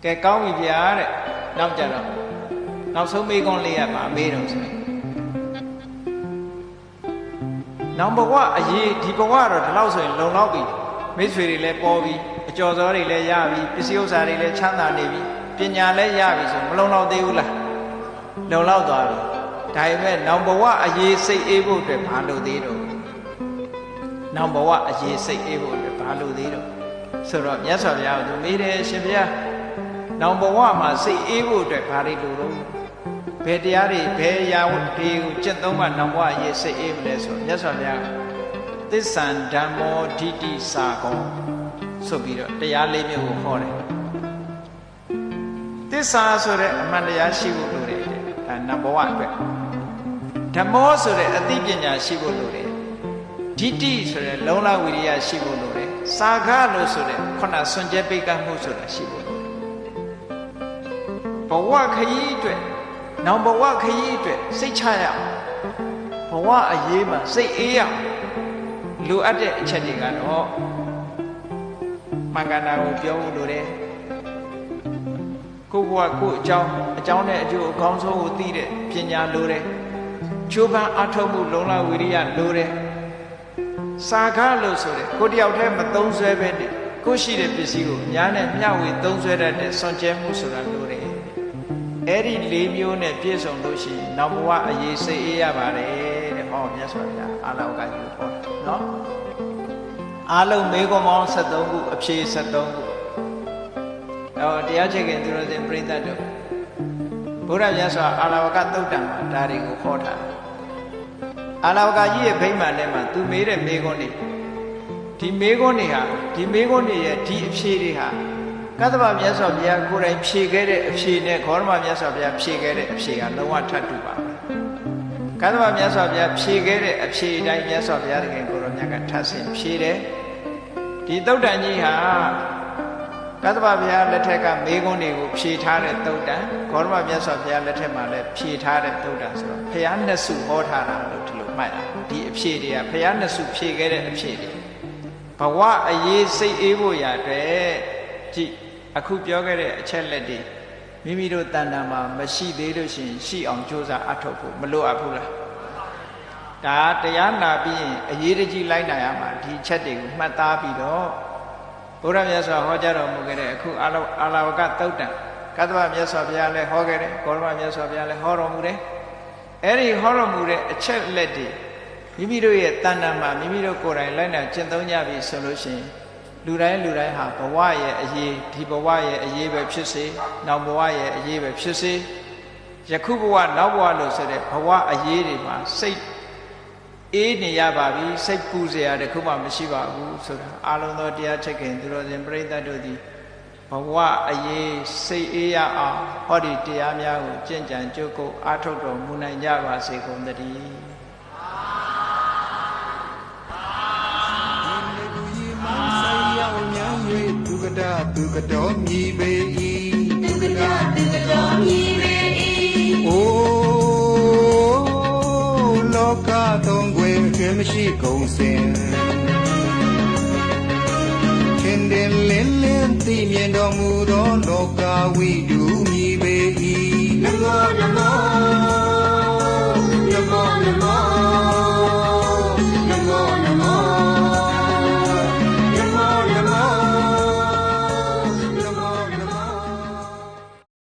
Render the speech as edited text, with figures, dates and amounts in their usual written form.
cái cao bị bia đấy năm chả đâu năm số mấy con lìa mà mấy đâu rồi năm bao quá gì thì bao quá rồi lâu rồi lâu lâu bị mấy suy đi lấy bao bị cho gió đi lấy ya bị cái siêu sa đi lấy chăn đàn đi bị bên nhà lấy ya bị rồi lâu lâu tiêu là lâu lâu rồi đại về năm bao quá gì xây ế bộ để phá đầu tí rồi năm bao quá gì xây ế bộ để phá đầu tí rồi sau đó nhớ sao vậy tụi mấy đứa xem chưa năm bao quá mà xây ế bộ để phá đi đủ rồi về đi đi về ya đi chân tông mà năm bao gì xây ế bộ để rồi nhớ sao vậy tết sản đam mô đi đi xa con số bị rồi để ya lấy miếng của họ đấy tết xa rồi đấy mà để ya xí bộ rồi đấy năm bao quá vậyဓမ္မောဆိုတဲ့အသိပညာရှိဖို့လိုတယ်ဓိဋ္ဌိဆိုတဲ့လုံလဝိရိယရှိဖို့လိုတယ်စာခလို့ဆိုတဲ့ခုနစွန့်ကြဲပိတ်ကမှုဆိုတာရှိဖို့လိုတယ်ဘဝခရီးအတွက်နောင်ဘဝခရီးအတွက်စိတ်ချရအောင်ဘဝအရေးမှာစိတ်အေးရအောင်လိုအပ်တဲ့အချက်တွေကတော့မင်္ဂလာကိုပြောဖို့လိုတယ်ကိုယ့်ဘဝကိုယ့်အကြောင်းနဲ့အကျိုးအကောင်းဆုံးကိုသိတဲ့ပညာလိုတယ်ချိုးပန်းအထောက်မှုလုံလဝိရိယလိုတယ်စာခလို့ဆိုတယ်ကိုတယောက်တည်းမသုံးဆွဲပဲကိုရှိတဲ့ပစ္စည်းကိုညာနဲ့မျှဝေသုံးဆွဲတတ်တဲ့စွန့်ကြဲမှုဆိုတာလိုတယ်အဲ့ဒီ၄မျိုးနဲ့ပြည့်စုံလို့ရှိရင်နောက်ဘဝအရေးစိတ်အေးရပါတယ်တဲ့ဟောမြတ်စွာဘုရားအာလောကကြီးဟောနော်အားလုံးမေကွန်ပေါင်း73ခုအဖြေ73ခုတရားချခင်သူတော်စင်ပြိဿတ်တို့ဘုရားမြတ်စွာအာလဝကသုတ်တံမှာဒါတွေကိုဟောထားတယ်အာလဝကကြီးရဲ့ဗိမာန်ထဲမှာသူမေးတဲ့မေးခွန်းတွေဒီမေးခွန်းတွေရဲ့ဒီအဖြေတွေဟာကသဗ္ဗမြတ်စွာဘုရားကိုယ်တိုင်ဖြေခဲ့တဲ့အဖြေနဲ့ဂေါရမမြတ်စွာဘုရားဖြေခဲ့တဲ့အဖြေကလုံးဝထပ်တူပါပဲကသဗ္ဗမြတ်စွာဘုရားဖြေခဲ့တဲ့အဖြေအတိုင်းမြတ်စွာဘုရားတခင်ကိုယ်တော်မြတ်ကထပ်ဆင့်ဖြေတယ်ဒီသုတ်တံကြီးဟာကသဗ္ဗဘုရားလက်ထက်ကမေးခွန်းတွေကိုဖြေထားတဲ့သုတ်တံဂေါရမမြတ်စွာဘုရားလက်ထက်မှာလည်းဖြေထားတဲ့သုတ်တံဆိုတော့ဘုရားနှစ်စုဟောထားတာလို့ဒီလိုမှတ်ရဒီအဖြေတွေကဘုရားနှစ်စုဖြေခဲ့တဲ့အဖြေတွေဘဝအရေးစိတ်အေးဖို့ရတဲ့ကြည့်အခုပြောခဲ့တဲ့အချက်လက်တွေမိမိတို့တဏ္ဍာမှာမရှိသေးလို့ရှိရင်ရှိအောင်ကြိုးစားအထောက်ဖို့မလိုအပ်ဘူးလားဒါတရားနာပြီးရင်အရေးတကြီးလိုက်နာရမှာဒီချက်တွေကိုမှတ်သားပြီးတော့ဘုရားမြတ်စွာဟောကြားတော်မူခဲ့တဲ့အခုအာလဝကသုတ်တံကသဗ္ဗမြတ်စွာဘုရားလည်းဟောခဲ့တယ်ဂေါရမမြတ်စွာဘုရားလည်းဟောတော်မူတယ်အဲ့ဒီဟောတော်မူတဲ့အချက်လက်တွေမိမိတို့ရဲ့တဏ္ဍာမှာမိမိတို့ကိုယ်တိုင်လိုက်နာကျင့်သုံးကြပြီဆိုလို့ရှိရင်လူတိုင်းဟာဘဝရဲ့အရေးဒီဘဝရဲ့အရေးပဲဖြစ်စေနောက်ဘဝရဲ့အရေးပဲဖြစ်စေယခုဘဝနောက်ဘဝလို့ဆိုတဲ့ဘဝအရေးတွေမှာစိတ်အေးနေရပါပြီစိတ်ပူစရာတခုမှမရှိပါဘူးဆိုတာအာလုံးသောတရားချက်ခင်သူတော်စင်ပြိဿတ်တို့သည်ဘဝအရေးစိတ်အေးရအောင်ဟောဒီတရားများကိုကျင့်ကြံကြိုးကိုအားထုတ်တော်မူနိုင်ကြပါစေကုန်သတည်းသူကတော်မြည်ပေ၏သူကတော်မြည်ပေ၏အိုးလောကသုံးွယ်အကျွမ်းမရှိကုန်စင်ခင်တင်လင်းလင်းသိမြင်တော်မူသောလောကဝိတုမြည်ပေ၏ နမော